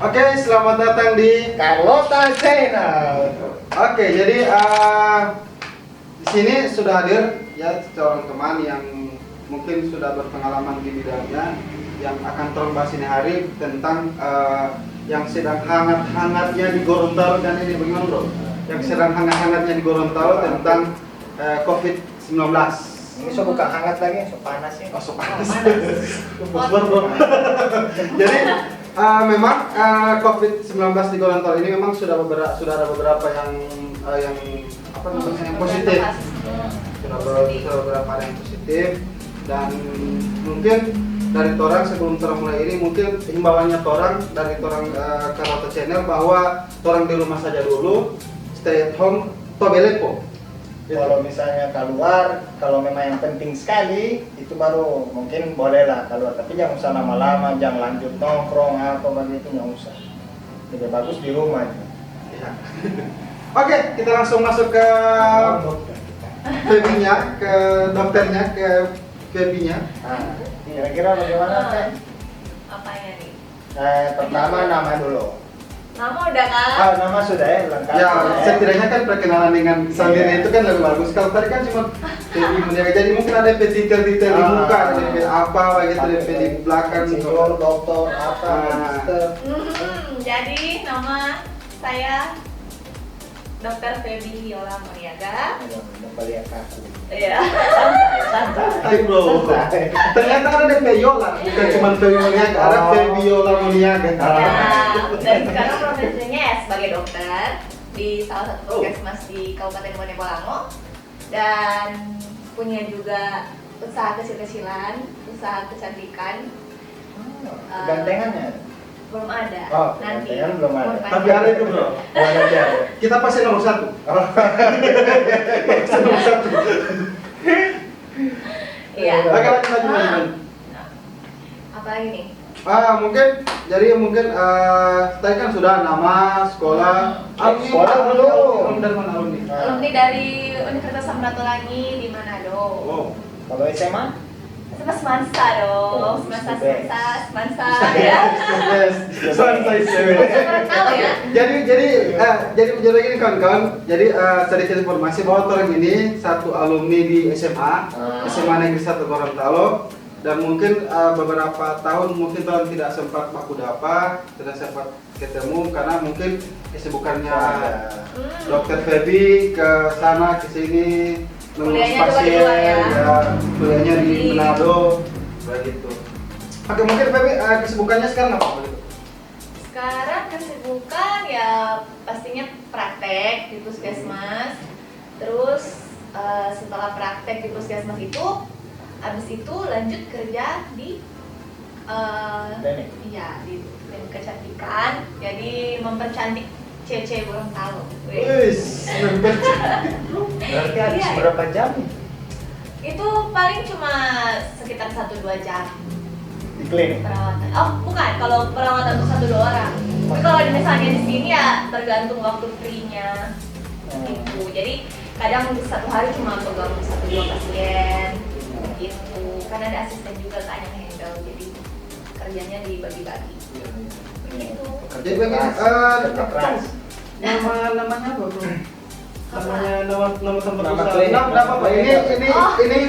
Oke, selamat datang di Carlota Channel. Oke, jadi di sini sudah hadir ya seorang teman yang mungkin sudah berpengalaman di bidangnya, yang akan terus bahas ini hari tentang yang sedang hangat-hangatnya di Gorontalo. Dan ini bagaimana bro? Yang sedang hangat-hangatnya di Gorontalo tentang COVID-19. Ini so buka hangat lagi, so panas ya. Oh, so panas. Bro. Jadi memang COVID-19 di Gorontalo ini memang sudah ada beberapa yang apa namanya yang positif. Sudah beberapa ada yang positif, dan mungkin dari torang sebelum torang mulai ini mungkin himbauannya torang dari torang Carlota Channel bahwa torang di rumah saja dulu, stay at home, tobelepo. Kalau misalnya keluar, kalau memang yang penting sekali, itu baru mungkin bolehlah keluar. Tapi jangan usah lama-lama, jangan lanjut nongkrong apa begitu, jangan usah. Lebih bagus di rumah. Ya. Oke, kita langsung masuk ke Febinya, ke dokternya, ke Febinya. Nah, kira-kira bagaimana Teh? Apanya nih? Pertama nama dulu. Nama udah kan? Nama sudah ya, lengkap. Ya, setidaknya kan perkenalan dengan sendiri itu kan lebih bagus. Kalau tadi kan cuma Febi menjaga, jadi mungkin ada detail-detail di muka, ada detail apa begitu, detail di belakang. Psikolog, dokter, apa, magister. Jadi nama saya Dr. Febi Yola Mariaga. Kembali ya kaku. Iya. Santai bro. Ternyata ada DP Yola, bukan cuma Febi Moniaga, ada Febi Yola Moniaga. Nah, dan sekarang profesinya ya sebagai dokter di salah satu puskesmas di Kabupaten Bone Bolango, dan punya juga usaha kecil-kecilan, usaha kecantikan. Gantengannya? Belum ada. Oh, nanti. gantengan belum ada. Tapi ada itu bro. Kita pasti nomor satu. Pasti nomor satu. Iya. Oke, lanjut. Apa lagi nih? Mungkin tadi kan sudah nama, sekolah. Sekolah dulu. Alumni dari mana alumni? Alumni dari Universitas Samratulangi di Manado. Oh. Kalau SMA? Sama Semansa dong, Semansa ya. Santai cewek. Tahu ya? Jadi gini kawan-kawan. Jadi sedikit informasi bahwa orang ini satu alumni di SMA Negeri 1 Gorontalo, dan mungkin beberapa tahun mungkin tahun tidak sempat baku dapa, tidak sempat ketemu karena mungkin kesibukannya Dokter Febi ke sana ke sini mengurus Kuliahnya juga di pasien, luar ya. kuliahnya di Manado, begitu. Oke, mungkin Febi kesibukannya sekarang apa? Sekarang kesibukan ya pastinya praktek di puskesmas. Terus setelah praktek di puskesmas itu, habis itu lanjut kerja di iya di klinik kecantikan. Jadi mempercantik cece Gorontalo. Wis, Berarti habis Iya. berapa jam? Itu paling cuma sekitar 1-2 jam Di klinik? perawatan. Oh bukan, kalau perawatan untuk 1-2 orang. Tapi kalau misalnya di sini ya tergantung waktu free-nya gitu. Jadi kadang untuk satu hari cuma pegang 1-2 pasien gitu. Karena ada asisten juga kan yang handle, jadi kerjanya dibagi-bagi. Begitu. Jadi bagaimana? Namanya apa bro? Nama tempat Nama usaha. klinik. Nama apa? Ini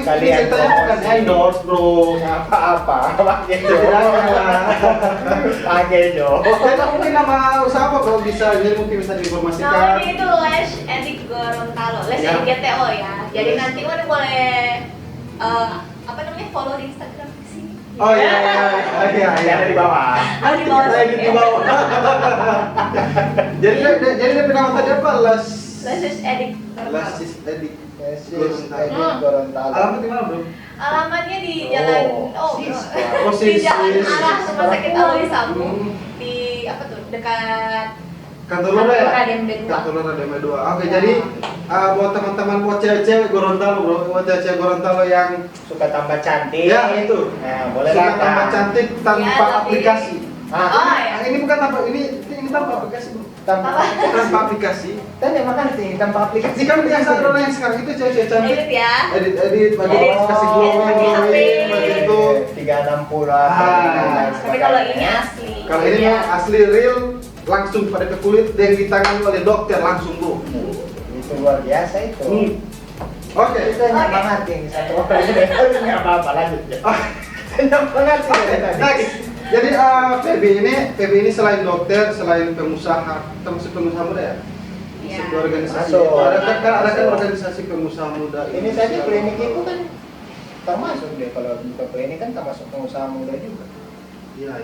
Kalian ceritanya bukan promosi. endorse bro. Apa-apa? Pakai Jo. Tidak. Pakai Jo. Kita mungkin nama usaha apa bro, bisa jadi mungkin bisa Nah diinformasikan. ini itu Les Edik Gorontalo, Les Ya. Edik GTO ya. Jadi Yes. nanti mana boleh apa namanya follow di Instagram di sini. Oh iya. Ada di bawah. Oh di bawah. Saya di bawah. Jadi dia nama tadi apa? Les Edik Lesis Edik. Gorontalo. Alamat di mana bro? Alamatnya di jalan di Sis. jalan arah Rumah Sakit Alwi Sambu Hmm. di apa tuh dekat Kantor Lura ya? Raden B2. Kantor Lura Raden B2. Oke, jadi buat teman-teman buat cewek-cewek Gorontalo bro, buat cewek Gorontalo yang Suka tambah cantik. ya itu Nah, boleh suka lah. tambah cantik tanpa Ya, tapi- aplikasi. Oh ya. Ini bukan apa, ini tanpa aplikasi bro. Tanpa aplikasi. Dan emang kan sih tanpa aplikasi. Ini kan biasa orang yang sekarang itu cewek-cewek cantik. Edit ya. Edit bagi Edit. kasih Edit pakai HP. begitu. 360 Ah. Tapi kalau ini asli. Kalau ini Iya. memang asli real, langsung pada ke kulit dan ditangani oleh dokter langsung bro. Itu luar biasa itu. Oke. Itu nyemangat yang satu orang ini nggak apa-apa lanjut ya. Nyemangat dari tadi. Next. Jadi PB ini selain dokter, selain pengusaha, termasuk pengusaha muda ya? Iya. Sebuah organisasi. Masuk. Ada kan Masuk. organisasi pengusaha muda. Ini tadi klinik itu kan termasuk deh, kalau buka klinik kan termasuk pengusaha muda juga. Iya.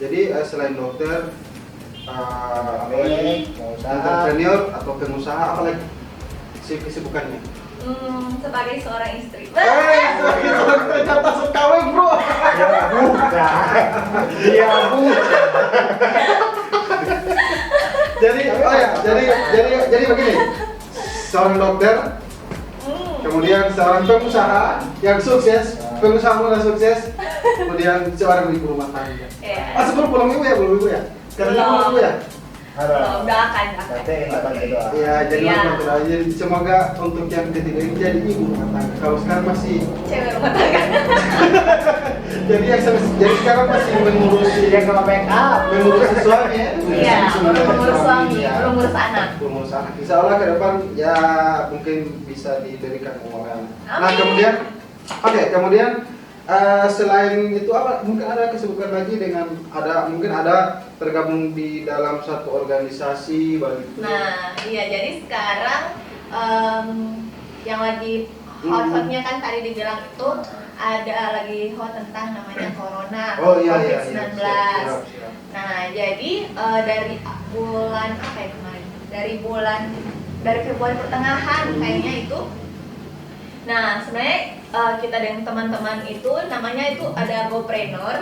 Jadi selain dokter, Klinik, pengusaha. entrepreneur atau pengusaha apa lagi kesibukannya? Sebagai seorang istri. Ternyata sekawe bro. Ya bukan. Dia bukan. Jadi begini. Seorang dokter, kemudian seorang pengusaha yang sukses, pengusaha muda sukses, kemudian seorang ibu rumah tangga. Iya. Sebelum pulang ibu ya? Karena pulang ibu ya? Belum, doakan. Berarti kita bantu doa. Iya, jadi Iya. jadi semoga untuk yang ketiga ini jadi ibu rumah tangga. Kalau sekarang masih, Cewek rumah tangga. jadi sekarang masih mengurusi Dia kalau backup. mengurusi suami ya? Iya, belum ngurus suami, Iya. belum ngurus anak. Belum ngurus anak. Insya Allah ke depan ya mungkin bisa diberikan keuangan. Nah Amin. kemudian selain itu apa? Mungkin ada kesibukan lagi dengan mungkin ada tergabung di dalam satu organisasi begitu. Nah, iya jadi sekarang yang lagi hot-hotnya kan tadi dibilang itu ada lagi hot tentang namanya corona, Oh iya. COVID-19. Siap. Nah, jadi dari bulan apa ya kemarin? Dari Februari pertengahan kayaknya itu. Nah, sebenarnya kita dengan teman-teman itu namanya itu ada GoPreneur.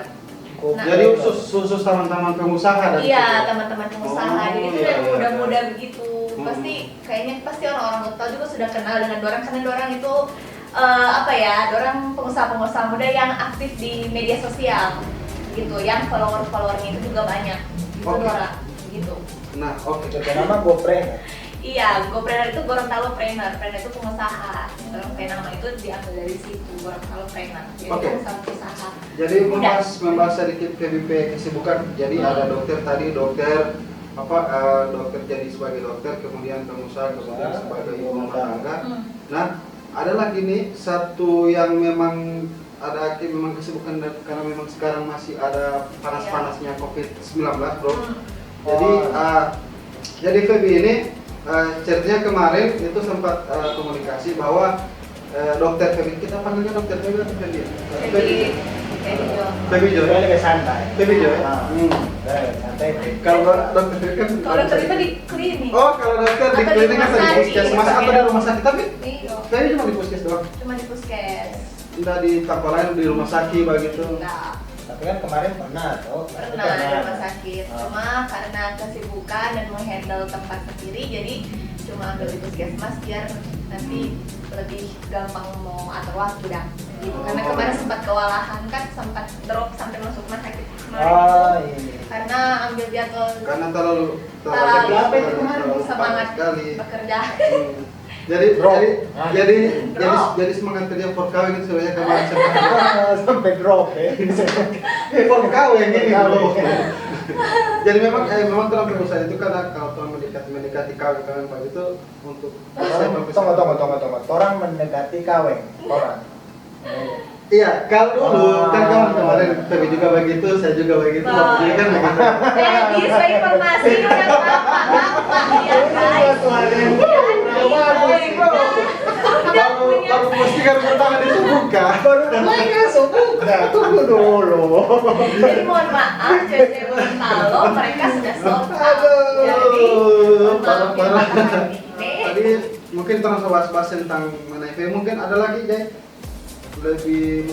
Nah, Jadi khusus teman-teman pengusaha dan iya, teman-teman pengusaha. Oh, Jadi itu iya, yang iya, muda-muda begitu. Hmm. Pasti orang-orang Total juga sudah kenal dengan dorang karena dorang itu dorang pengusaha-pengusaha muda yang aktif di media sosial gitu, yang followernya itu juga banyak. Itu Oke. dorang gitu. Nah, oke. Itu nama GoPreneur. Iya, GoPreneur itu Gorontalo Planner. Planner itu pengusaha. Orang kayak nama itu diambil dari situ, Gorontalo Planner. Jadi Oke. pengusaha. Jadi Mudah. membahas sedikit PBB kesibukan. Jadi ada dokter tadi, dokter jadi sebagai dokter, kemudian pengusaha, kemudian sebagai ibu rumah tangga. Nah, ada lagi nih satu yang memang memang kesibukan karena memang sekarang masih ada panas-panasnya COVID-19, bro. Jadi Feby ini ceritanya kemarin itu sempat komunikasi bahwa dokter Feby, kita panggilnya dokter Feby atau Feby? Feby Jo. Dia lebih santai. Feby Jo ya? Nah, dia lebih santai. Kalau dokter Feby kan Kalau dokter itu di klinik. Oh, kalau dokter di Atau di klinik rumah atau di sakit. puskesmas atau di rumah sakit, tapi Iya. Feby cuma di puskes doang. Cuma di puskes. Entah di tempat lain di rumah sakit begitu. Enggak. Tapi kan kemarin pernah tuh. Pernah di rumah sakit. Cuma karena kesibukan dan menghandle tempat sendiri, jadi cuma ambil di puskesmas biar nanti lebih gampang mau atur waktu dah. Gitu. Karena kemarin sempat kewalahan kan, sempat drop sampai masuk rumah sakit kemarin. Oh iya. Karena ambil jadwal Karena terlalu Terlalu apa itu kemarin? terlalu semangat padat sekali. bekerja. Jadi Drop. jadi semangat kerja for kawin itu sebenarnya kemarin Sampai drop ya. for kawin yang ini bro. Kawin. Jadi memang dalam perusahaan itu karena kalau telah mendekati kawin begitu untuk Tunggu. Orang mendekati kawin. Orang. Iya, kalau dulu kan kawan kemarin Feby juga begitu, saya juga begitu, jadi kan begitu. Jadi sebagai informasi udah bapak ya guys. Baru postingan pertama itu buka. Baru mulai masuk buka. Tunggu dulu. Jadi mohon maaf cewek Gorontalo mereka sudah sold out. Aduh, Jadi mohon maaf ya, parah. ini. Tadi mungkin terus bahas tentang mengenai Feby, mungkin ada lagi Jay? Lebih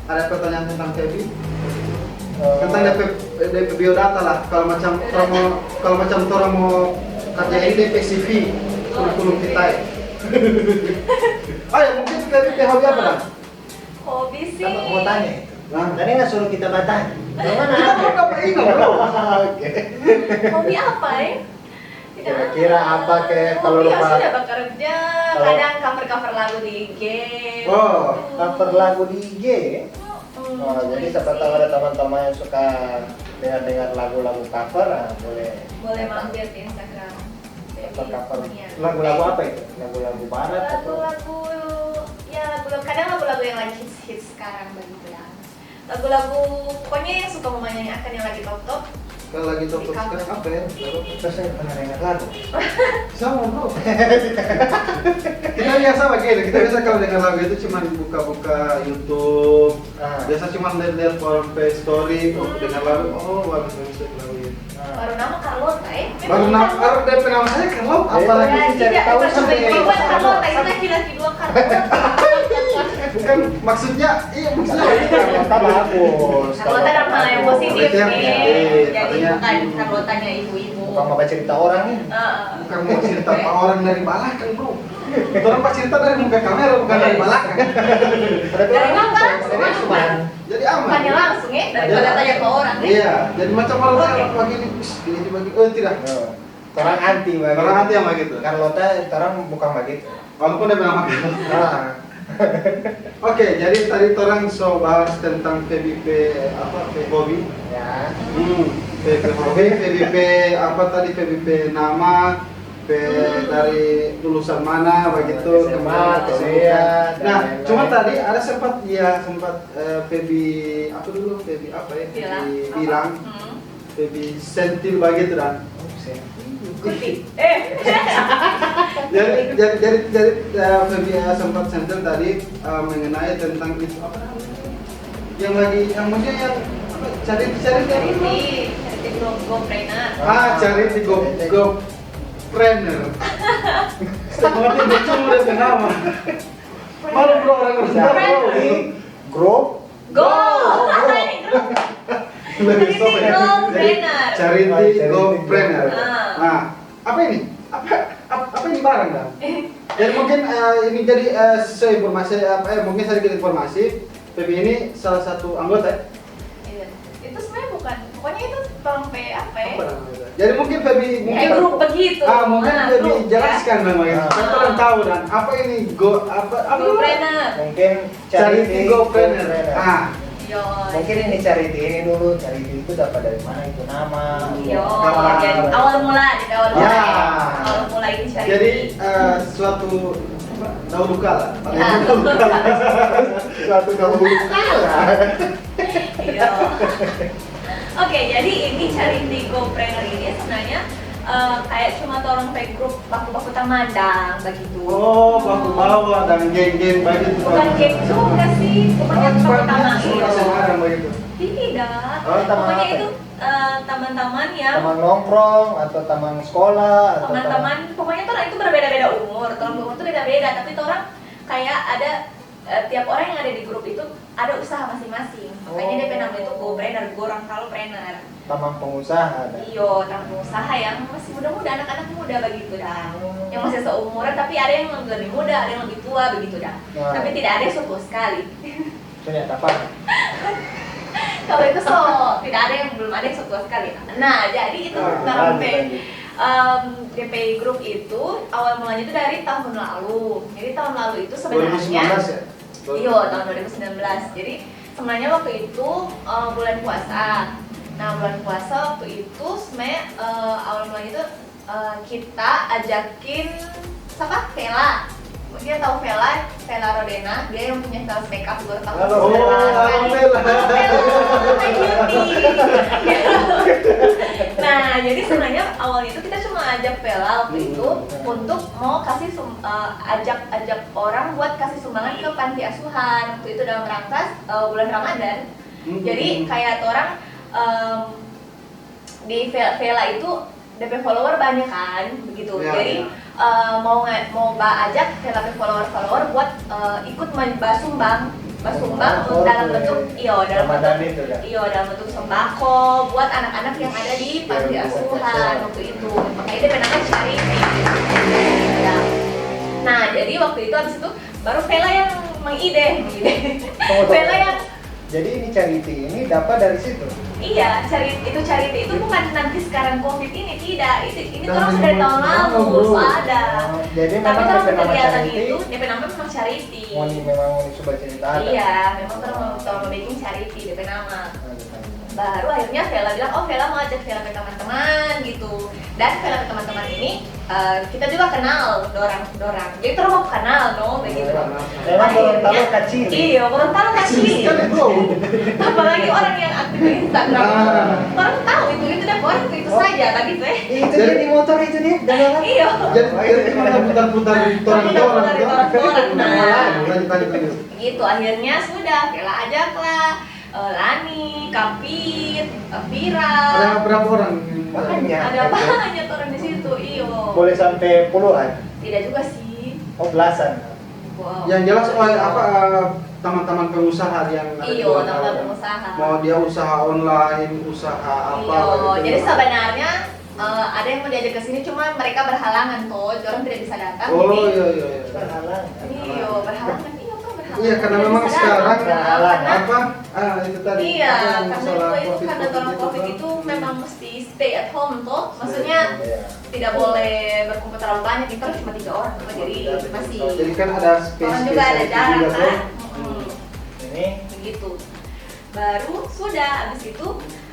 ada pertanyaan tentang Feby? Tentang DP biodata lah, kalau macam orang mau kerja ini DP CV kurikulum kita ya. Oh ya, mungkin Feby hobi apa dah? Hobi sih. Apa mau tanya? Nah, Tadi nggak suruh kita batang. Mana kita mau apa ini bro? Oke. Hobi apa ya? Kira-kira apa kayak kalau hobi ya rumah- sudah bekerja, kadang cover lagu di IG. Oh, cover lagu di IG. Oh, jadi siapa tahu ada teman-teman yang suka dengar lagu-lagu cover, boleh. Boleh mampir di Instagram. Atau cover Iya. lagu-lagu apa itu? Lagu-lagu barat atau? Lagu-lagu ya kadang lagu-lagu yang lagi hits sekarang begitu ya. Lagu-lagu pokoknya yang suka menyanyikan yang lagi top-top. Kalau lagi top sekarang apa ya? Kita saya pernah dengar lagu. Sama bro. Kita biasa begini, kita biasa kalau dengar lagu itu cuma buka-buka YouTube. Biasa cuma lihat orang face story, dengar lagu, bagus lagu ini. Baru nama Carlota Baru nama DP nama saya Carlota, apalagi ya, sih cari tidak, tahu bukan sampai bukan Carlota, itu laki-laki dua Carlota. bukan maksudnya Carlota bagus. Carlota dalam hal yang positif Iya, nih. iya, Jadi iya. bukan Carlotanya ibu-ibu. Bukan mau cerita orang nih. bukan mau cerita orang dari belakang bro. Orang pas cerita dari muka kamera bukan dari belakang. Dari belakang, Cuman Jadi aman. bukannya langsung ya, daripada tanya ke orang nih. Iya, jadi macam kalau Oke. saya pagi ini, ini bagi, tidak. orang anti begitu. Orang anti yang begitu. Carlota orang bukan begitu. Walaupun dia bilang begitu. Nah, Oke, jadi tadi orang so bahas tentang PBB apa hobi. ya. PBB hobi, PBB apa tadi PBB nama, dari lulusan mana begitu, SMA, kemudian kuliah, dan Nah, lain-lain. cuma tadi ada sempat PB apa dulu PB apa ya? Bilang. PB bilang, Hmm. PB sentil begitu dan. Kuti. Jadi PB sempat sentil tadi mengenai tentang itu apa namanya? Yang lagi yang maksudnya yang apa, cari Charity Go Trainer. cari di go trainer. Seperti lucu udah nama. Malu bro orang besar bro. Grup Go. Lebih Charity sopan. Go Jadi, Trainer. Charity Go Trainer. Ah. Nah, apa ini? Apa ini barang dah? Jadi mungkin ini jadi sesuai informasi mungkin sedikit informasi. PB ini salah satu anggota ya? Iya. Itu sebenarnya bukan, pokoknya itu tolong apa ya? Apa namanya? Jadi mungkin PB mungkin grup begitu. mungkin Nah, PB grup, jelaskan namanya. Ah. Kan orang tahu dan apa ini apa Go Trainer. mungkin Charity Go Trainer. Ah, Yo. Mungkin ini charity ini dulu, charity itu dapat dari mana itu nama? Yo. Ah. Jadi awal mula Ya. ya. Awal mula ini Charity. jadi suatu dahulu kala. Ya. Suatu dahulu kala. Iya. Oke, jadi ini Charity Go Trainer ini sebenarnya kayak cuma tolong kayak grup baku-baku tamandang begitu. Oh, baku bawa dan geng-geng begitu. Bukan geng juga sih, pokoknya baku taman. Sekarang begitu. Tidak. Oh, taman Pokoknya apa? itu taman-taman yang Taman nongkrong atau taman sekolah atau teman-teman pokoknya tuh itu berbeda-beda umur, umur tuh beda-beda, tapi tuh orang kayak ada tiap orang yang ada di grup itu ada usaha masing-masing. Makanya dia nama itu go trainer, go orang kalau trainer. taman pengusaha ada. Iyo, tamu usaha yang masih muda-muda, anak-anak muda begitu dah. Yang masih seumuran tapi ada yang lebih muda, ada yang lebih tua begitu dah. Nah. Tapi tidak ada yang sepuh sekali. Ternyata apa? Kalau itu tidak ada yang belum ada yang sepuh sekali. Nah, jadi itu dalam DP Group itu awal mulanya itu dari tahun lalu. Jadi tahun lalu itu sebenarnya 2019 ya? iya, tahun 2019. Jadi sebenarnya waktu itu bulan puasa. Nah, bulan puasa waktu itu sebenarnya awal mulanya itu kita ajakin siapa? Vela. Dia tahu Vela Rodena, dia yang punya sales makeup baru tahu. Halo, Vela. Nah, jadi sebenarnya awalnya itu kita cuma ajak Vela waktu itu untuk mau kasih ajak orang buat kasih sumbangan ke panti asuhan. Waktu itu dalam rangka bulan Ramadan. Jadi kayak orang di Vela itu DP follower banyak kan, begitu. Ya, Jadi mau ajak Vela follower buat ikut basumbang dalam bentuk dalam bentuk sembako buat anak-anak yang ada di panti asuhan waktu itu. Makanya dia namanya Charity. Ya. Nah, jadi waktu itu habis itu baru Vela yang mengide. Vela yang Jadi ini charity ini dapat dari situ. iya, Charity itu bukan nanti sekarang COVID ini, tidak. Ini Dan terus dari tahun memang lalu bro. ada. Jadi Tapi memang kalau DP nama kegiatan charity. itu, DP nama memang Charity. Memang mau coba cerita ada. Iya, memang kalau mau bikin Charity DP nama. Nah, Baru akhirnya Vela bilang, oh Vela mau ajak Vela ke teman-teman gitu. Dan Vela ke teman-teman ini kita juga kenal dorang. Jadi terus mau kenal no begitu. Memang Gorontalo kecil. Iya, Gorontalo kecil. Sekali bro. Apalagi orang yang aktif di Instagram. Orang tahu itu dan orang itu saja tadi tuh. Itu dia di motor itu dia, dagangan. Iya. Jadi mana putar-putar di orang-orang. Lanjut. Gitu akhirnya sudah Vela ajaklah Lani, Kapit, Vira. Ada berapa orang? Banyak. Ada banyak orang di situ, iyo. Boleh sampai puluhan. Tidak juga sih. Oh, belasan. Wow. Yang jelas teman-teman pengusaha yang ada di Iyo, Gorontalo. teman-teman pengusaha. Mau dia usaha online, usaha apa? Iyo, gitu. jadi sebenarnya ada yang mau diajak ke sini cuma mereka berhalangan tuh, orang tidak bisa datang. Oh jadi, iya. Berhalang. Iyo, berhalangan. Iyo, kan berhalangan. Iya, karena Tidak memang bisa sekarang datang, berhalangan. apa? Itu tadi. Iya, apa yang karena masalah itu karena orang COVID itu memang mesti stay at home tuh, maksudnya Iya. tidak boleh berkumpul terlalu banyak, kita cuma 3 orang, jadi masih Jadi kan ada space. orang juga ada jarak kan. Ini Begitu. Baru sudah abis itu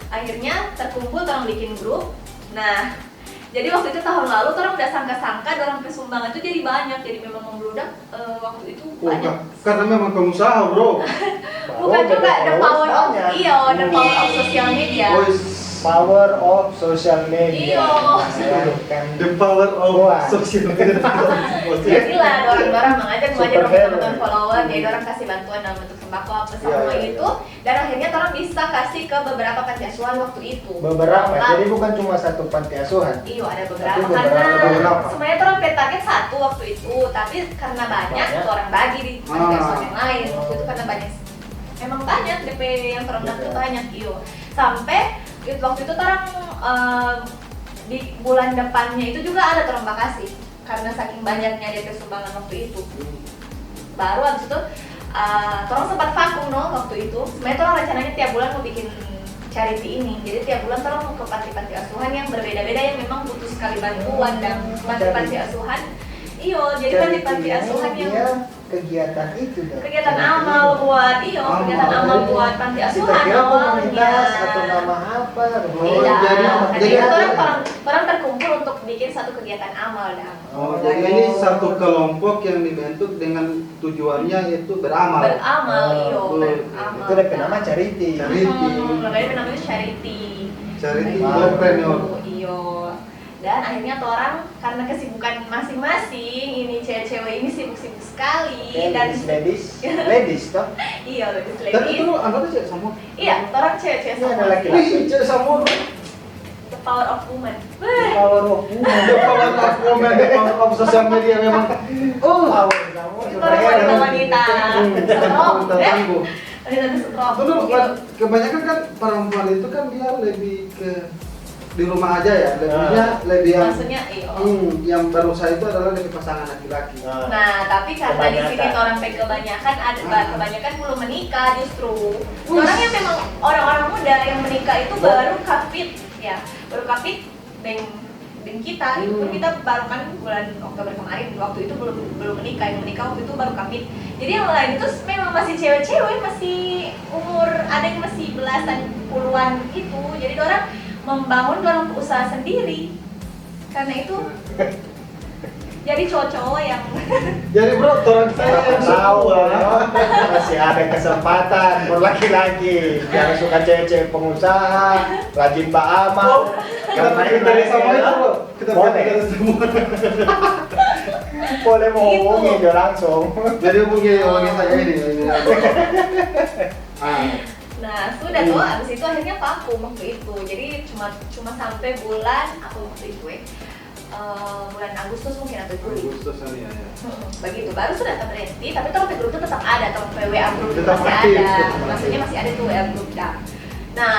akhirnya terkumpul orang bikin grup. Nah, jadi waktu itu tahun lalu orang udah sangka-sangka orang sumbangan itu jadi banyak, jadi memang membludak waktu itu banyak. Karena memang pengusaha bro. Bukan juga the power of banyak. the power of social media. power of social media. Iya. Bayangkan. The power of Wah. social media. Jadilah orang-orang mengajak Super teman-teman hero. follower, jadi orang kasih bantuan dalam bentuk sembako apa semua Iya. itu, dan akhirnya orang bisa kasih ke beberapa panti asuhan waktu itu. Beberapa, Lah, jadi bukan cuma satu panti asuhan. iya ada beberapa Tapi karena beberapa. sebenarnya orang target satu waktu itu, tapi karena banyak Banyak. orang bagi di panti Ah. asuhan yang lain waktu itu karena banyak, emang banyak DP yang orang daftar banyak iyo. Sampai waktu itu orang di bulan depannya itu juga ada orang Bekasi karena saking banyaknya DP sumbangan waktu itu. Baru abis itu orang sempat vakum no waktu itu. Sebenarnya orang rencananya tiap bulan mau bikin charity ini. Jadi tiap bulan orang mau ke panti-panti asuhan yang berbeda-beda yang memang butuh sekali bantuan dan panti-panti asuhan. Iyo, jadi panti-panti asuhan yang dia kegiatan itu dong. kegiatan amal buat kegiatan amal buat panti Kita asuhan kira awalnya. komunitas atau nama apa? Oh, Tidak, jadi itu ada- orang terkumpul untuk bikin satu kegiatan amal dah. Oh, jadi ini satu kelompok yang dibentuk dengan tujuannya itu beramal. Beramal, iyo, Oh, beramal. Itu ada nama charity. Charity. Makanya namanya charity. Charity Kayak entrepreneur. gitu, iyo. Dan akhirnya orang karena kesibukan masing-masing, ini cewek-cewek ini sibuk-sibuk sekali dan Ladies toh? iya lebih Tapi ladies. itu anggapnya cewek semua. Iya, orang cewek-cewek Ini ada semua. laki-laki. Wih, cewek semua. The power of woman. Power of woman. The power of woman, the power of social media memang. Oh, Power kamu Itu orang wanita-wanita. Strong, wanita ya? tangguh. Wanita strong. Betul, Gitu. kebanyakan kan perempuan itu kan dia lebih ke di rumah aja ya, lebih yang Maksudnya, iya. yang berusaha itu adalah dari pasangan laki-laki. Nah, tapi karena di sini Kebanyakan. orang kebanyakan kebanyakan belum menikah justru. Orang yang memang orang-orang muda yang menikah itu baru kapit ya, baru kapit dan kita itu pun kita baru kan bulan Oktober kemarin waktu itu belum menikah, yang menikah waktu itu baru kapit. Jadi yang lain itu memang masih cewek-cewek, masih umur ada yang masih belasan puluhan itu. Jadi orang membangun orang usaha sendiri karena itu jadi cowok-cowok yang Jadi bro, orang saya yang tahu semua. masih ada kesempatan buat laki-laki yang suka cewek-cewek pengusaha, rajin beramal. Kita dari sama itu bro, kita Boleh. dari semua. Boleh menghubungi Gitu. dia langsung. Jadi hubungi saya ini. nah sudah tuh abis itu akhirnya vakum waktu itu jadi cuma sampai bulan apa waktu itu bulan Agustus mungkin atau Juli. Agustus ini ya. Begitu baru sudah terberhenti tapi terus grup itu tetap ada terus WA grup itu Tetap masih aktif, ada tetap maksudnya masih ada tuh WA grup dah. Nah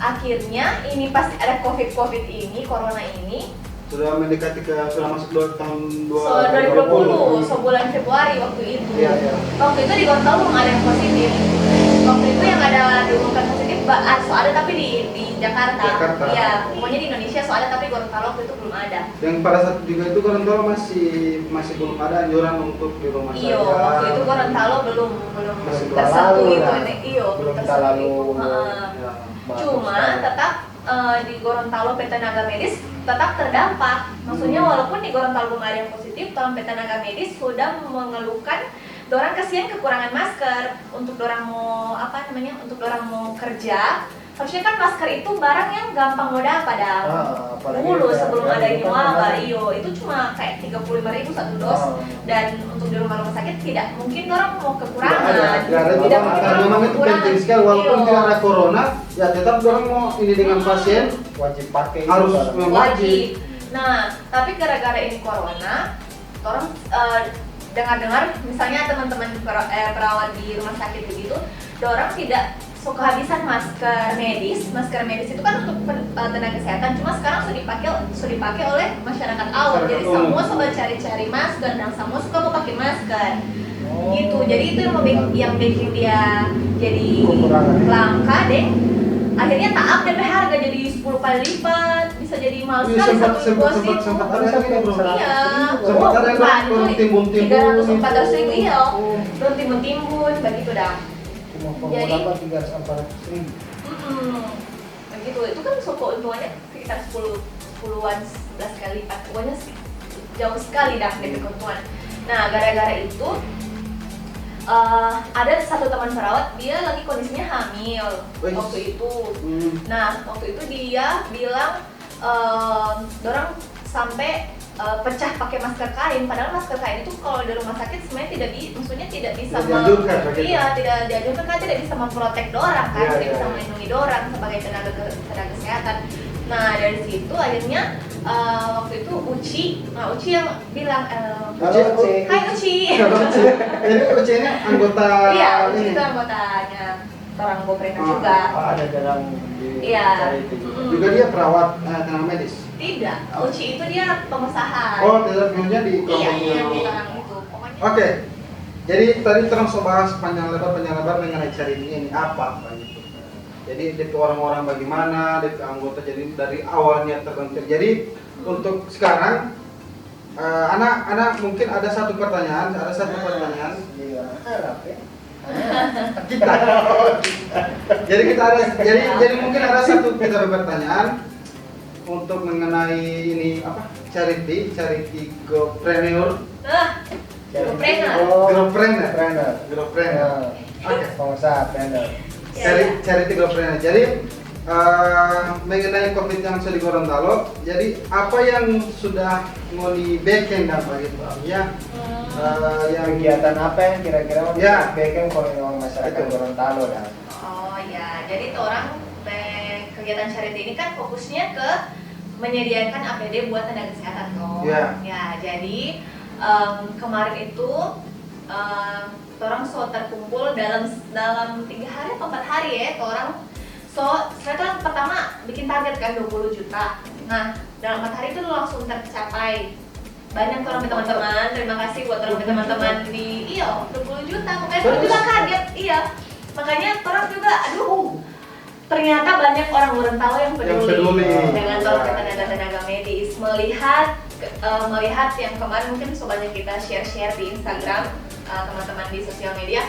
akhirnya ini pas ada covid ini corona ini Sudah mendekati sudah masuk tahun 2020 bulan Februari waktu itu. Iya, iya. Waktu itu di Gorontalo belum ada yang positif. Waktu itu yang ada diumumkan positif ada tapi di Jakarta. Jakarta. Iya, pokoknya di Indonesia soalnya tapi Gorontalo waktu itu belum ada. Yang pada saat juga itu Gorontalo masih belum ada anjuran untuk di rumah Iyo, saja. waktu itu Gorontalo belum Masih tersentuh terlalu itu, lah. iyo Belum tersentuh terlalu. itu. Heeh. Ya. Cuma tetap di Gorontalo PT Tenaga Medis tetap terdampak. Maksudnya walaupun di Gorontalo belum ada yang positif, tapi PT Tenaga Medis sudah mengeluhkan dorang kasihan kekurangan masker untuk dorang mau untuk dorang mau kerja. Harusnya kan masker itu barang yang gampang mau dapat dulu sebelum ada ini wabah. Itu cuma kayak 35.000 satu dos, dan untuk di rumah sakit tidak mungkin orang mau kekurangan. Tidak mungkin orang mau kekurangan. penting sekali walaupun tidak ada corona, ya tetap orang mau ini dengan pasien wajib pakai harus itu. wajib. Nah, tapi gara-gara ini corona, orang dengar-dengar misalnya teman-teman perawat di rumah sakit begitu, orang tidak kehabisan masker medis. Masker medis itu kan untuk tenaga kesehatan, cuma sekarang sudah dipakai oleh masyarakat awam. Jadi semua suka cari-cari masker dan semua suka mau pakai masker. Gitu. Jadi itu yang bikin dia jadi langka deh. Akhirnya tak update harga jadi 10 kali lipat, bisa jadi mahal sekali satu buah itu. Sempat ada yang ini bro. Iya. Sempat ada yang turun timbun-timbun. 300-400 ribu iya. Turun timbun-timbun begitu dah. Jadi 300-400 ribu. Begitu. Itu kan keuntungannya sekitar 10-an 11 kali lipat. Pokoknya jauh sekali dah dari keuntungan. Nah, gara-gara itu ada satu teman perawat, dia lagi kondisinya hamil waktu itu. Nah, waktu itu dia bilang dorang sampai pecah pakai masker kain. Padahal masker kain itu kalau di rumah sakit sebenarnya tidak bisa tidak dianjurkan kan, tidak bisa memprotek dorang kan, tidak bisa melindungi dorang sebagai tenaga kesehatan. Nah, dari situ akhirnya waktu itu Uci yang bilang Hai Uci. Jadi Uci ini anggota Iya, Uci ini. itu anggotanya orang Goprena juga. Ada dalam Iya. Juga dia perawat tenaga medis. Tidak, Uci itu dia pengusaha. Oh, tidak punya di Iya, kelompok di orang itu. Pokoknya Oke. Jadi tadi terus bahas panjang lebar mengenai cari ini apa gitu. Jadi dari orang-orang bagaimana, dari anggota, jadi dari awalnya terbentuk. Jadi untuk sekarang anak mungkin ada satu pertanyaan. Iya, harap ya. Jadi jadi mungkin ada satu kita pertanyaan untuk mengenai ini apa? Charity GoPreneur. GoPreneur. Oke. Pengusaha trainer. Charity GoPreneur. Jadi mengenai COVID yang sudah di Gorontalo, jadi apa yang sudah mau dibikin dan begitu ya? Yang Kegiatan apa yang kira-kira mau Ya. dibikin oleh masyarakat Betul. Gorontalo dan Oh ya, jadi tuh orang kegiatan charity ini kan fokusnya ke menyediakan APD buat tenaga kesehatan tuh. Ya. Ya, jadi kemarin itu orang terkumpul dalam 3 hari atau 4 hari ya, orang saya kan pertama bikin target kan 20 juta. Nah, dalam 4 hari itu langsung tercapai. Banyak orang teman-teman, terima kasih buat orang teman-teman di 20 juta, makanya orang juga kaget, iya. Makanya orang juga, ternyata banyak orang Gorontalo yang peduli dengan tenaga medis, melihat yang kemarin mungkin banyak kita share di Instagram, teman-teman di sosial media,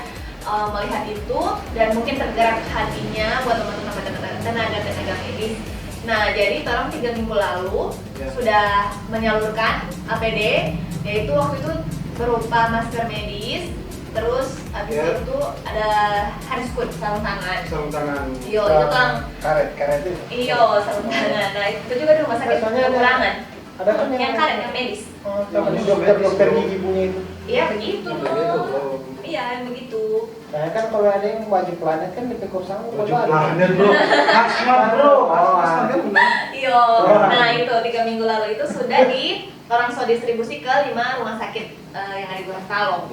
melihat itu dan mungkin tergerak hatinya buat teman-teman tenaga medis. Nah, jadi orang 3 minggu lalu sudah menyalurkan APD, yaitu waktu itu berupa masker medis, terus habis itu ada handscoot, sarung tangan. Itu kan karet itu. sarung tangan. Nah, itu juga di rumah sakit kekurangan. Ada kan yang karet, yang medis. Dokter gigi bunyi itu. Iya, begitu dong. Iya, begitu. Nah, kan kalau ada yang wajib planet kan dipikul sama planet bro. Asma bro. Iya. Nah, itu 3 minggu lalu itu sudah orang distribusi ke 5 rumah sakit yang ada di Gorontalo.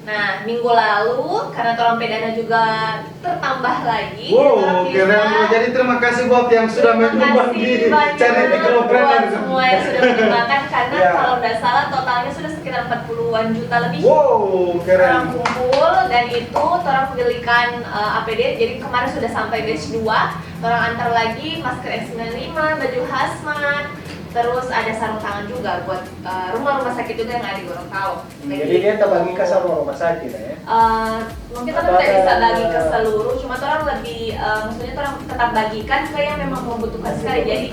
Nah, minggu lalu karena tolong pedana juga tertambah lagi. Wow, keren. Jadi terima kasih buat yang sudah menyumbang di Charity GoPreneur. Semua yang sudah menyumbangkan karena kalau tidak salah totalnya sudah sekitar 40-an juta lebih. Wow, keren. Orang kumpul dan itu orang belikan APD. Jadi kemarin sudah sampai batch 2. Orang antar lagi masker N95, baju hazmat, terus ada sarung tangan juga buat rumah-rumah sakit juga yang ada di Gorontalo. Jadi dia terbagi ke semua rumah sakit ya? Mungkin Atau orang tidak bisa ada- bagi ke seluruh, cuma orang lebih maksudnya orang tetap bagikan ke yang memang membutuhkan sekali. Jadi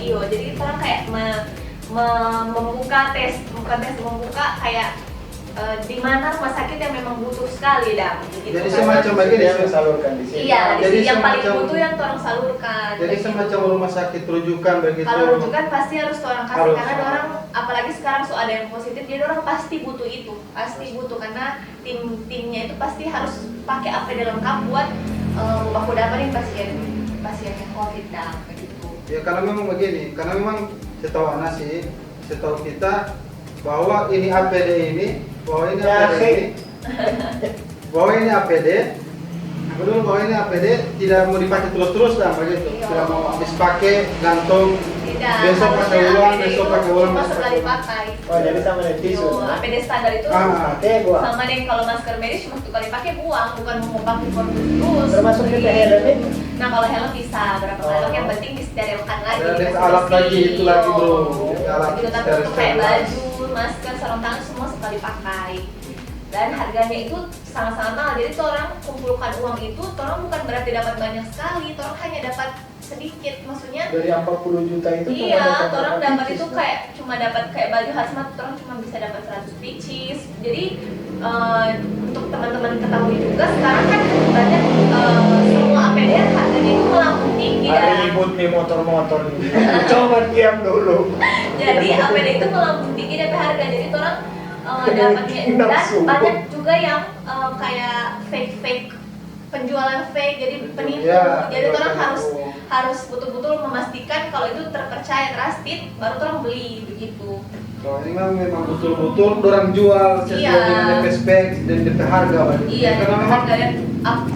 orang kayak membuka membuka kayak di mana rumah sakit yang memang butuh sekali dah. Gitu. Jadi semacam bagian dia ya? mensalurkan di sini. Iya, Jadi yang paling semacam- butuh yang orang salurkan. Jadi Kayak semacam gitu. rumah sakit rujukan begitu. Kalau rujukan pasti harus orang kasih Harus. karena orang apalagi sekarang so ada yang positif jadi orang pasti butuh itu pasti butuh karena timnya itu pasti harus pakai APD lengkap buat baku dapatin pasien yang COVID dah begitu. Ya karena memang begini, karena memang setahu Ana sih, setahu kita bahwa ini APD ini, bahwa ini Ya, APD ini, bahwa ini APD, betul bahwa ini APD tidak mau dipakai terus-terus lah begitu, Iya. tidak mau habis pakai gantung, Tidak. besok pakai harusnya ulang, APD besok itu pakai ulang, cuma besok sekali pakai ulang. pakai. Oh jadi sama dengan tisu. Yo, APD standar itu Oke gua. sama dengan kalau masker medis cuma satu kali pakai buang, bukan mau pakai terus. Termasuk kita helm itu. Nah kalau helm bisa berapa kali pakai, yang penting disterilkan lagi. Ada dikasih alat bersih. lagi, itu lagi, bro. Yo. Jadi alat Gitu, tapi steril- untuk kayak steril. baju, masker, sarung tangan semua sekali pakai. Dan harganya itu sangat-sangat mahal. Jadi orang kumpulkan uang itu, orang bukan berarti dapat banyak sekali, orang hanya dapat sedikit. Maksudnya Dari 40 juta itu iya, orang dapat pieces, itu kan? kayak cuma dapat kayak baju hazmat, orang cuma bisa dapat 100 pieces. Jadi untuk teman-teman ketahui juga sekarang kan banyak semua APD harganya itu melambung tinggi Ada dah. ribut nih motor-motor nih. Coba diam dulu. Jadi APD itu melambung tinggi dari harga. Jadi orang dapatnya dan Nafsu. banyak juga yang kayak fake penjualan fake jadi penipu. Ya, Jadi penjual orang penipu. harus betul-betul memastikan kalau itu terpercaya trusted baru orang beli begitu. Kalau ini memang betul-betul orang jual sesuai Iya. dengan DP spek dan DP harga begitu. Iya, Karena memang harga dan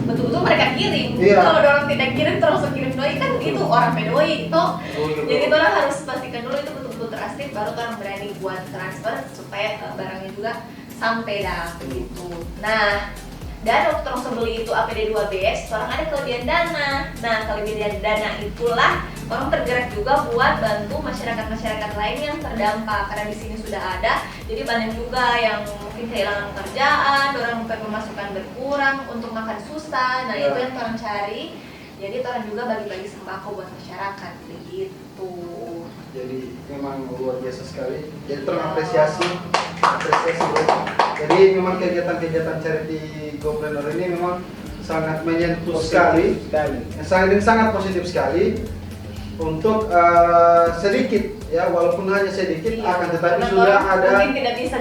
betul-betul mereka kirim. Iya. Kalau orang tidak kirim terus kirim doi kan itu orang pedoi toh. gitu. Jadi orang harus pastikan dulu itu betul-betul trusted baru orang berani buat transfer supaya barangnya juga sampai dah begitu. Nah, dan waktu orang sebeli itu APD 2BS, orang ada kelebihan dana. Nah, kelebihan dana itulah orang tergerak juga buat bantu masyarakat-masyarakat lain yang terdampak karena di sini sudah ada. Jadi banyak juga yang mungkin kehilangan pekerjaan, orang mungkin pemasukan berkurang, untuk makan susah. Nah, Ya. itu yang orang cari. Jadi orang juga bagi-bagi sembako buat masyarakat begitu. Jadi memang luar biasa sekali. Jadi terapresiasi, apresiasi bro. Jadi memang kegiatan-kegiatan charity GoPreneur ini memang sangat menyentuh sekali, sangat positif sekali untuk sedikit ya, walaupun hanya sedikit Iya, akan tetapi karena sudah orang ada, mungkin tidak bisa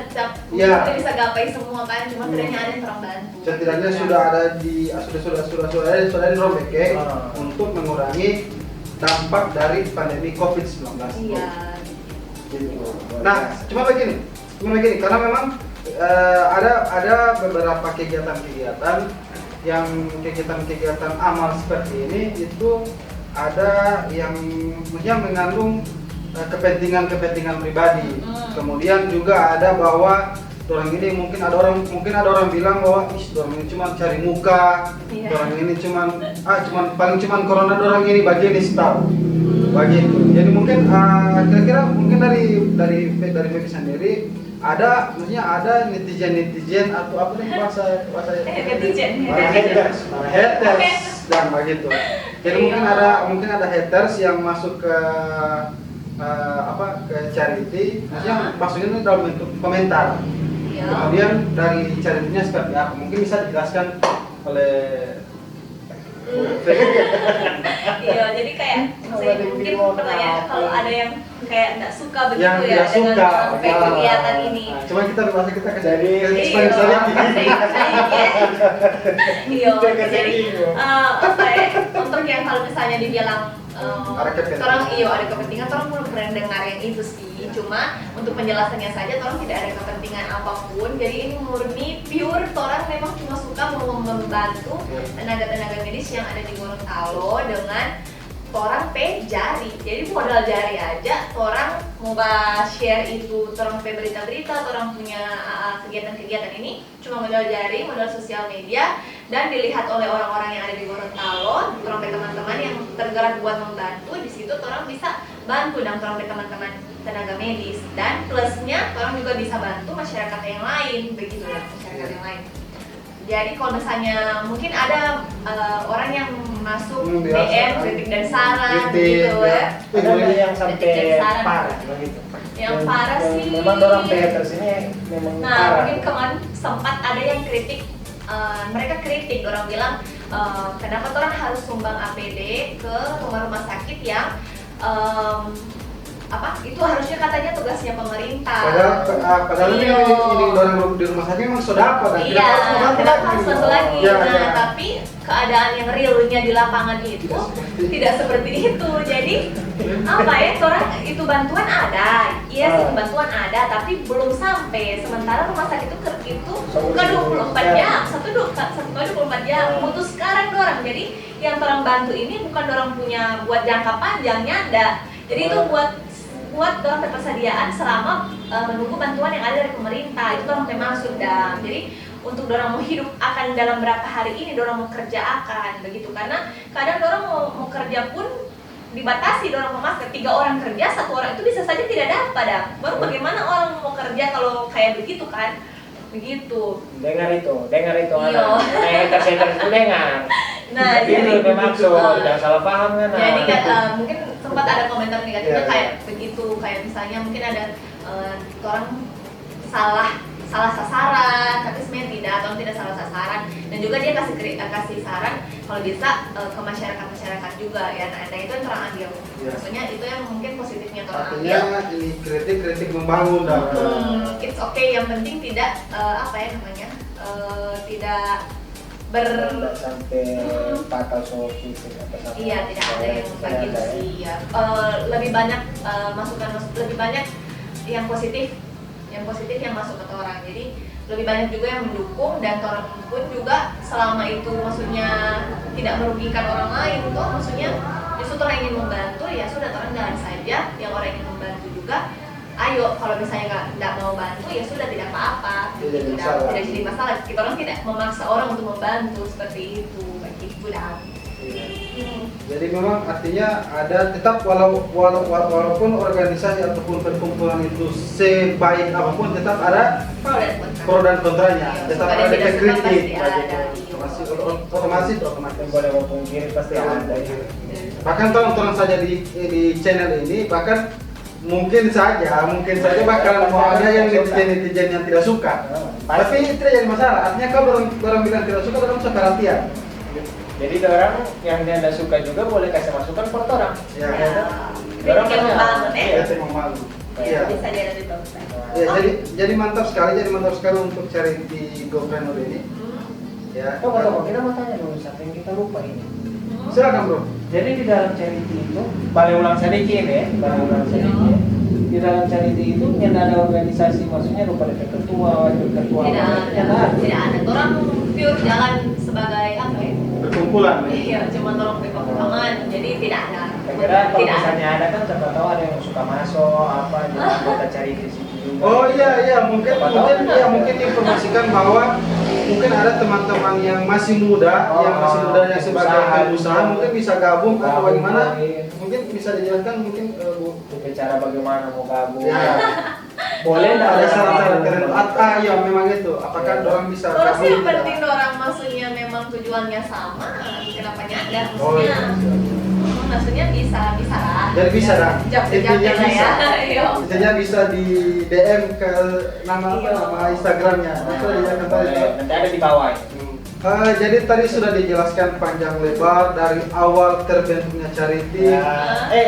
Iya. tidak bisa gapai semua kan, cuma setidaknya ada yang orang bantu. setidaknya sudah ada di sudah dirobek ya, untuk mengurangi dampak dari pandemi COVID-19. Iya. Gitu. Nah, cuma begini, karena memang ada beberapa kegiatan-kegiatan yang kegiatan amal seperti ini itu ada yang mengandung kepentingan pribadi. Kemudian juga ada bahwa orang ini mungkin ada orang bilang bahwa orang ini cuma cari muka, Iya. orang ini cuman corona orang ini bagian di tahu. Begitu. Jadi mungkin kira-kira mungkin dari Febi sendiri ada, maksudnya ada netizen atau apa nih bahasa Netizen. para haters dan begitu. Jadi mungkin ada haters yang masuk ke ke charity, maksudnya ini dalam bentuk komentar. Iya. Kemudian dari charity-nya seperti apa? Mungkin bisa dijelaskan oleh Iya, jadi kayak saya mungkin pertanyaan kalau ada yang kayak nggak suka begitu yang ya tidak dengan suka kegiatan ini. Cuma kita kita ke Jadi, explain Iya, jadi apa ya, untuk yang kalau misalnya dibilang Ada kepentingan. orang ada kepentingan, orang belum pernah dengar yang itu sih. Cuma untuk penjelasannya saja, orang tidak ada kepentingan apapun. Jadi ini murni pure, orang memang cuma suka mau membantu tenaga-tenaga medis yang ada di Gorontalo dengan orang jari. Jadi modal jari aja, orang mau share itu, orang berita-berita, orang punya kegiatan-kegiatan ini cuma modal jari, modal sosial media, dan dilihat oleh orang-orang yang ada di Gorontalo, orang teman-teman yang tergerak buat membantu. Di situ orang bisa bantu dan orang teman-teman tenaga medis, dan plusnya orang juga bisa bantu masyarakat yang lain begitu ya, masyarakat yang lain. Jadi kalau misalnya mungkin ada orang yang masuk DM kritik dan saran gitu ya. Ada yang sampai Kritik dan saran. parah begitu. Yang parah sih. Memang orang haters ini memang Nah, parah. mungkin kemarin sempat ada yang kritik, mereka kritik, orang bilang kenapa orang harus sumbang APD ke rumah-rumah sakit yang itu harusnya katanya tugasnya pemerintah. Padahal ini orang di rumah sakit memang sudah apa dan Iya, kenapa harus bantu lagi? Ya, Nah, ya. tapi keadaan yang realnya di lapangan itu tidak seperti itu. Jadi apa ya, orang itu bantuan ada, iya sih bantuan ada, tapi belum sampai. Sementara rumah sakit itu bukan 24 jam, satu 24 jam, putus sekarang dorang. Jadi yang orang bantu ini bukan orang punya buat jangka panjangnya ada. Jadi itu buat orang ketersediaan selama menunggu bantuan yang ada dari pemerintah. Itu orang memang sudah. Jadi untuk orang mau hidup akan dalam berapa hari ini, orang mau kerja akan begitu, karena kadang orang mau kerja pun dibatasi, orang mau masker 3 orang kerja, 1 orang itu bisa saja tidak dapat. Baru bagaimana orang mau kerja kalau kayak begitu kan? Begitu. Dengar itu Iya. anak haters itu dengar. Nah, itu jadi maksud, jangan salah paham kan. jadi kan mungkin sempat ada komentar negatifnya Iya, kayak begitu, kayak misalnya mungkin ada orang salah sasaran, tapi sebenarnya tidak, atau tidak salah sasaran, dan juga dia kasih saran kalau bisa ke masyarakat juga ya. Nah, itu yang orang ambil. Iya. Maksudnya itu yang mungkin positifnya orang ambil. Artinya ini kritik membangun dah. It's okay, yang penting tidak tidak Tidak sampai fatal solusi atau sampai iya, tidak ada yang begitu sih ya. Lebih banyak lebih banyak yang positif yang masuk ke orang. Jadi lebih banyak juga yang mendukung, dan orang pun juga selama itu maksudnya tidak merugikan orang lain toh, maksudnya justru orang ingin membantu ya sudah, orang jalan saja. Yang orang ingin membantu juga ayo, kalau misalnya nggak mau bantu ya sudah, tidak apa-apa, tidak jadi masalah. Kita orang tidak memaksa orang untuk membantu seperti itu, begitu dah. Jadi memang artinya ada tetap walaupun organisasi ataupun perkumpulan itu sebaik apapun tetap ada pro dan kontranya, tetap ada kritik. Otomatis boleh memungkiri pasti ada. bahkan tonton saja di channel ini, bahkan mungkin saja bakal mau ada yang netizen yang tidak suka, tapi itu tidak jadi masalah. Artinya kalau orang bilang tidak suka, orang bisa perhatian. Jadi orang yang dia tidak suka juga boleh kasih masukan per orang. Ya. Orang yang membangun Ya, saya mau malu. ya, Iya. bisa dia lebih bagus. Ya, jadi mantap sekali untuk cari di GoPreneur ini. Ya. Tunggu, kita mau tanya dulu satu yang kita lupa ini. Silakan bro. Jadi di dalam charity itu, balik ulang sedikit ya, di dalam charity itu yang ada organisasi, maksudnya lupa ada ketua, Tidak ada. Orang pure jalan sebagai apa ya? Perkumpulan. Iya, cuma tolong perkembangan. Jadi tidak ada. Kira kalau Tidak ada. misalnya ada kan siapa tahu ada yang suka masuk apa, jadi anggota charity di situ juga. Oh iya, mungkin informasikan bahwa mungkin ada teman-teman yang masih muda, yang sebagai pengusaha mungkin bisa gabung atau bagaimana? Mungkin bisa dijelaskan mungkin Bu. Itu cara bagaimana mau gabung. Ya. Boleh nggak Ada syarat-syarat tertentu? Ya memang itu. Apakah orang bisa Kalau sih yang tidak? penting orang maksudnya memang tujuannya sama, kenapa nyadar Oh, maksudnya? iya. Maksudnya bisa lah. Jadi bisa dah. Intinya Intinya bisa. Iya. Intinya bisa di DM ke nama Iya. Instagramnya. Maksudnya dia kata itu. Nanti ada di bawah. Jadi tadi sudah dijelaskan panjang lebar dari awal terbentuknya charity.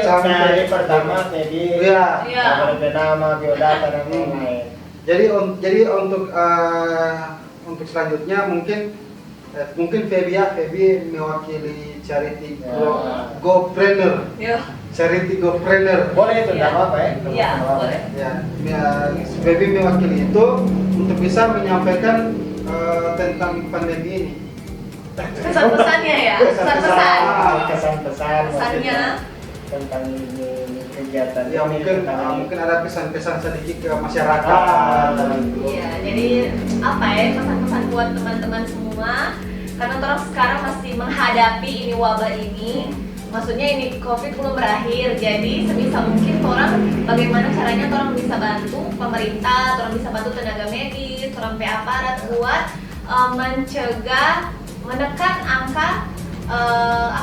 Sampai pertama jadi Ya. Iya. nomor nama, biodata dan lain-lain. Jadi untuk selanjutnya mungkin Feby mewakili charity GoPreneur. Iya. Charity GoPreneur. Boleh itu, Iya. nggak apa-apa ya? Iya, boleh. Ya, Feby mewakili itu untuk bisa menyampaikan tentang pandemi ini. Pesan-pesannya ya, pesan-pesan. Kesan-pesan Pesannya. tentang ini kegiatan. Ya ini, mungkin tentang ini. ada pesan-pesan sedikit ke masyarakat. Iya, jadi apa ya, pesan-pesan buat teman-teman semua, karena orang sekarang masih menghadapi ini wabah ini, maksudnya ini COVID belum berakhir, jadi sebisa mungkin orang bagaimana caranya orang bisa bantu pemerintah, orang bisa bantu tenaga medis, orang aparat buat mencegah, menekan angka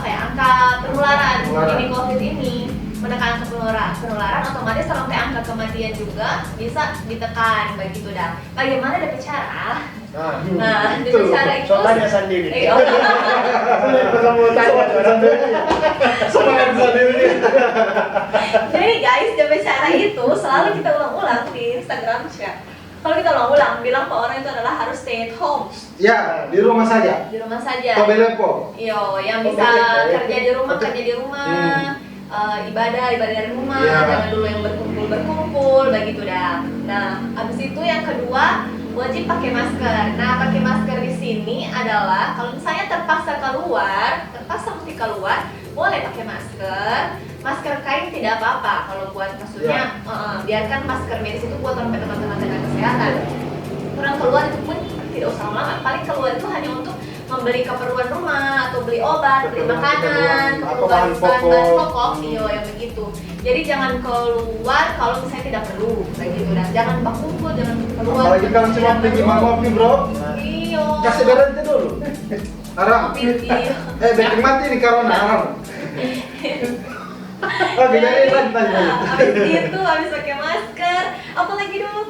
angka penularan ini COVID ini, menekan angka penularan otomatis sampai angka kematian juga bisa ditekan begitu dah. Bagaimana ada cara? Nah, itu. cara itu Soalnya sendiri. Semangat sendiri. Jadi guys, dari cara itu selalu kita ulang-ulang di Instagram chat. Kalau kita ulang-ulang bilang ke orang itu adalah harus stay at home, Ya, di rumah saja. di rumah saja. Tobelepo. Yo, yang bisa kerja di rumah kerja di rumah. Ibadah dari rumah, Iya. jangan dulu yang berkumpul begitu dah. Nah, habis itu yang kedua wajib pakai masker. Nah, pakai masker di sini adalah kalau misalnya terpaksa mesti keluar, boleh pakai masker. Masker kain tidak apa-apa kalau buat maksudnya biarkan masker medis itu buat orang teman-teman tenaga kesehatan. Orang keluar itu pun tidak usah lama, paling keluar itu hanya untuk membeli keperluan rumah atau beli obat, beli makanan, keperluan bahan pokok, yang begitu. Jadi jangan keluar kalau misalnya tidak perlu, begitu dan jangan berkumpul, jangan keluar. Apalagi kalau cuma pergi ngopi bro, Iyo. kasih berhenti dulu. Haram. Iyo. Beting mati nih corona haram. Oh, jadi santai. Habis itu habis pakai masker, apalagi dulu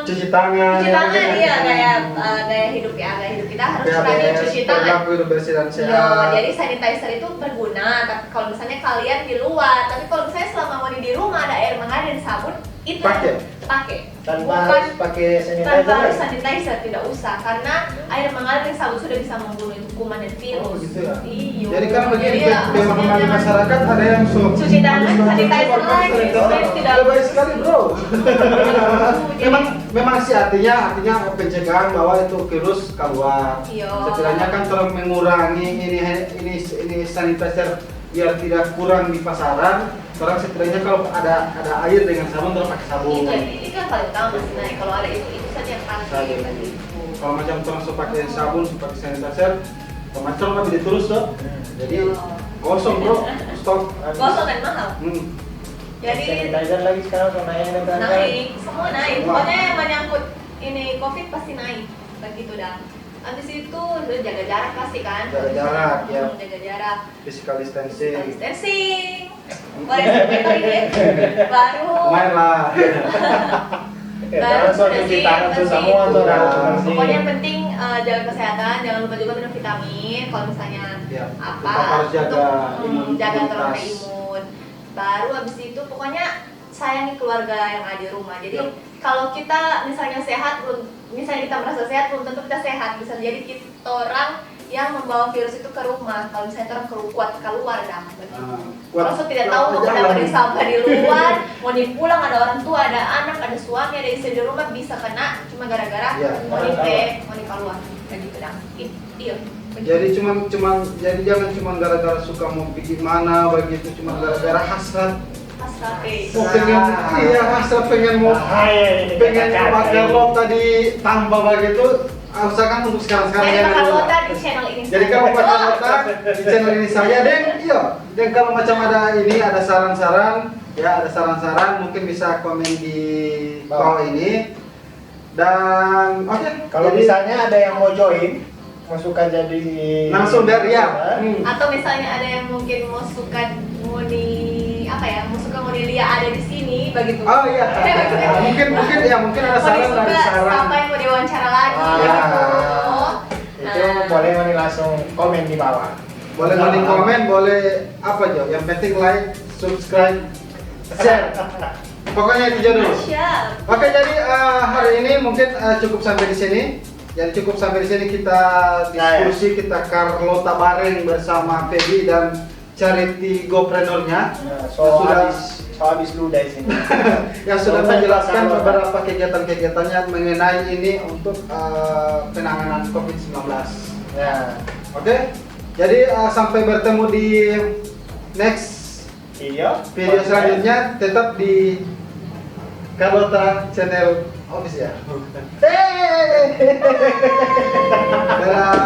Cuci tangan. cuci tangan iya gaya hidup kita harus rajin cuci tangan. Perilaku hidup bersih dan Yo, sehat. jadi sanitizer itu berguna, tapi kalau misalnya kalian di luar, tapi kalau misalnya selama mau di rumah ada air mengalir dan sabun, itu pakai. Tanpa harus pakai tanpa sanitizer. harus sanitizer, tidak usah, karena air mengalir dan sabun sudah bisa membunuh kuman dan virus. Oh, gitu ya. Iyo. Jadi kan begini, Jadi ya, memang maksudnya di jangan masyarakat ada yang cuci tangan, sanitizer lagi, supaya tidak baik sekali bro. memang sih artinya pencegahan bahwa itu virus keluar. Iya. Setidaknya kan telah mengurangi ini sanitizer biar tidak kurang di pasaran. Orang setidaknya kalau ada air dengan sabun terus pakai sabun. itu yang paling utama sih. Nah, kalau ada itu saja yang Saja. pasti begitu. Kalau macam orang suka pakai sabun, suka pakai sanitizer, macam lebih diterus tuh. Jadi kosong bro, stok. Kosong dan mahal. Jadi Sanitizer lagi sekarang mau naik naik, semua naik. Semua. Pokoknya yang menyangkut ini COVID pasti naik, begitu dah. Habis itu udah jaga jarak pasti kan. Jaga jarak, ya. Jaga jarak. Physical distancing. Distancing. Boleh meter ini. Baru. Lumayan lah. Jangan soal cuci tangan tuh semua tuh Pokoknya yang penting jaga kesehatan, jangan lupa juga minum vitamin. Kalau misalnya Ya, apa tetap harus jaga untuk jaga imunitas. terlalu imun. Baru habis itu pokoknya sayangi keluarga yang ada di rumah. Jadi Ya. kalau kita misalnya sehat, misalnya kita merasa sehat, belum tentu kita sehat. Bisa jadi kita orang yang membawa virus itu ke rumah. Kalau misalnya orang kuat keluar dah. Kalau saya tidak tahu mau dapat sampah di luar, mau pulang ada orang tua, ada anak, ada suami, ada istri di rumah bisa kena cuma gara-gara Ya. mau keluar. Kayak gitu dah. Iya. Jadi jadi jangan cuma gara-gara suka mau pergi mana begitu, cuma gara-gara hasrat. Hasrat. Oh, hasrat pengen mau pakai lot tadi tambah begitu. Usahakan untuk sekarang Jadi jangan bakal dulu. nota di channel ini. Jadi kalau pakai Oh. nota di channel ini saya, dan kalau macam ada saran-saran mungkin bisa komen di bawah ini. Dan oke, Kalau jadi misalnya ada yang mau join, mau suka jadi langsung dari ya. Atau misalnya ada yang mungkin mau suka mau dilihat ada di sini begitu. Oh iya. Mungkin ada saran dari saran. Siapa yang mau diwawancara lagi Ah, gitu. itu boleh mani langsung komen di bawah. Boleh mending komen, boleh apa aja. Yang penting like, subscribe, share. Pokoknya itu dulu. Siap. Oke, jadi hari ini mungkin cukup sampai di sini. Jadi cukup sampai di sini kita diskusi, kita Carlota bareng bersama Feby dan Charity GoPreneur-nya. Habis ludah di sini. Yang sudah menjelaskan beberapa kegiatan-kegiatannya mengenai ini untuk penanganan COVID-19. Ya, Oke, jadi sampai bertemu di next video selanjutnya, tetap di Carlota Channel Official. Dadah.